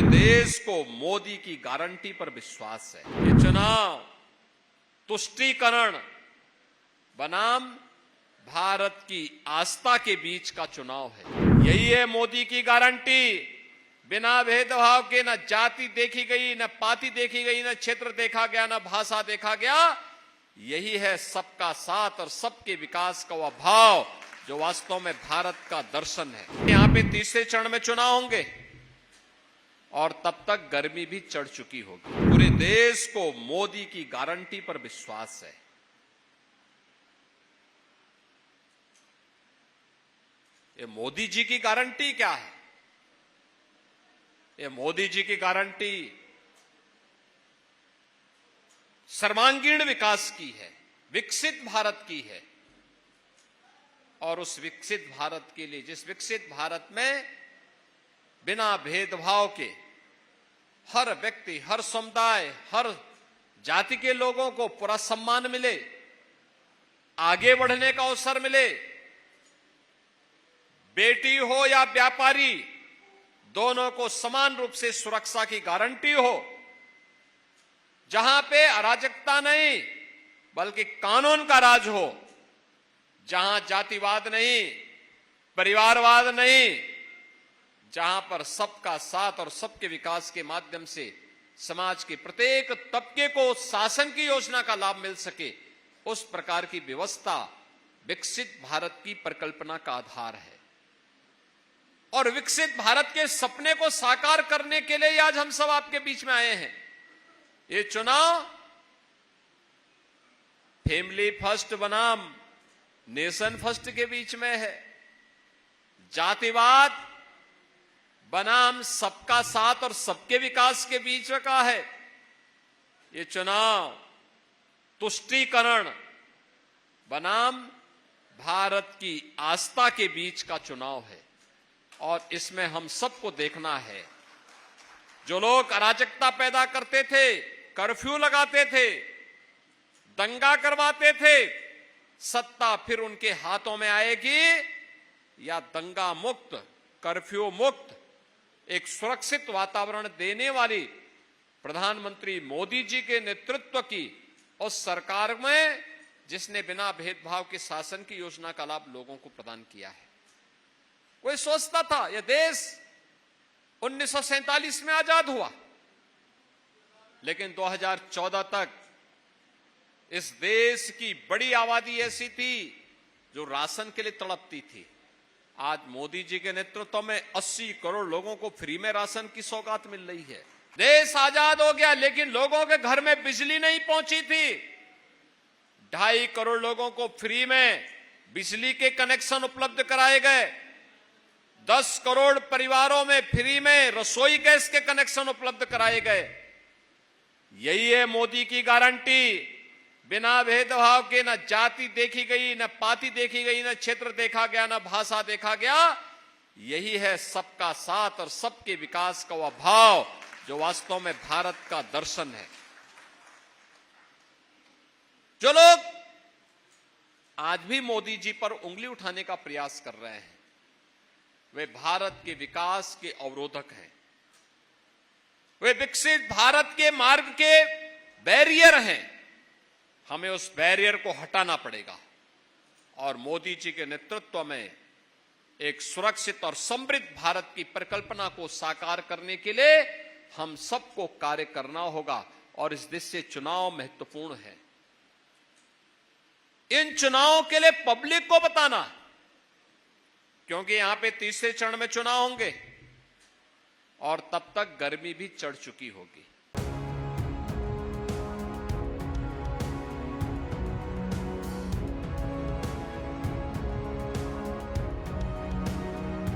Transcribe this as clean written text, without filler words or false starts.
पूरे देश को मोदी की गारंटी पर विश्वास है। ये चुनाव तुष्टीकरण बनाम भारत की आस्था के बीच का चुनाव है। यही है मोदी की गारंटी। बिना भेदभाव के न जाति देखी गई, न पाति देखी गई, न क्षेत्र देखा गया, न भाषा देखा गया। यही है सबका साथ और सबके विकास का वह भाव जो वास्तव में भारत का दर्शन है। यहां पे तीसरे चरण में चुनाव होंगे और तब तक गर्मी भी चढ़ चुकी होगी। पूरे देश को मोदी की गारंटी पर विश्वास है। ये मोदी जी की गारंटी क्या है? ये मोदी जी की गारंटी सर्वांगीण विकास की है, विकसित भारत की है। और उस विकसित भारत के लिए, जिस विकसित भारत में बिना भेदभाव के हर व्यक्ति, हर समुदाय, हर जाति के लोगों को पूरा सम्मान मिले, आगे बढ़ने का अवसर मिले, बेटी हो या व्यापारी, दोनों को समान रूप से सुरक्षा की गारंटी हो, जहां पे अराजकता नहीं बल्कि कानून का राज हो, जहां जातिवाद नहीं, परिवारवाद नहीं, जहां पर सबका साथ और सबके विकास के माध्यम से समाज के प्रत्येक तबके को शासन की योजना का लाभ मिल सके, उस प्रकार की व्यवस्था विकसित भारत की परिकल्पना का आधार है। और विकसित भारत के सपने को साकार करने के लिए आज हम सब आपके बीच में आए हैं। ये चुनाव फैमिली फर्स्ट बनाम नेशन फर्स्ट के बीच में है, जातिवाद बनाम सबका साथ और सबके विकास के बीच का है। ये चुनाव तुष्टीकरण बनाम भारत की आस्था के बीच का चुनाव है। और इसमें हम सबको देखना है, जो लोग अराजकता पैदा करते थे, कर्फ्यू लगाते थे, दंगा करवाते थे, सत्ता फिर उनके हाथों में आएगी या दंगा मुक्त, कर्फ्यू मुक्त, एक सुरक्षित वातावरण देने वाली प्रधानमंत्री मोदी जी के नेतृत्व की उस सरकार में, जिसने बिना भेदभाव के शासन की योजना का लाभ लोगों को प्रदान किया है। कोई सोचता था यह देश 1947 में आजाद हुआ, लेकिन 2014 तक इस देश की बड़ी आबादी ऐसी थी जो राशन के लिए तड़पती थी। आज मोदी जी के नेतृत्व में 80 करोड़ लोगों को फ्री में राशन की सौगात मिल रही है। देश आजाद हो गया, लेकिन लोगों के घर में बिजली नहीं पहुंची थी। 2.5 करोड़ लोगों को फ्री में बिजली के कनेक्शन उपलब्ध कराए गए। 10 करोड़ परिवारों में फ्री में रसोई गैस के कनेक्शन उपलब्ध कराए गए। यही है मोदी की गारंटी। बिना भेदभाव के न जाति देखी गई, न पाति देखी गई, न क्षेत्र देखा गया, न भाषा देखा गया। यही है सबका साथ और सबके विकास का वह भाव जो वास्तव में भारत का दर्शन है। जो लोग आज भी मोदी जी पर उंगली उठाने का प्रयास कर रहे हैं, वे भारत के विकास के अवरोधक हैं। वे विकसित भारत के मार्ग के बैरियर हैं। हमें उस बैरियर को हटाना पड़ेगा और मोदी जी के नेतृत्व में एक सुरक्षित और समृद्ध भारत की परिकल्पना को साकार करने के लिए हम सबको कार्य करना होगा। और इस देश से चुनाव महत्वपूर्ण है। इन चुनावों के लिए पब्लिक को बताना, क्योंकि यहां पे तीसरे चरण में चुनाव होंगे और तब तक गर्मी भी चढ़ चुकी होगी।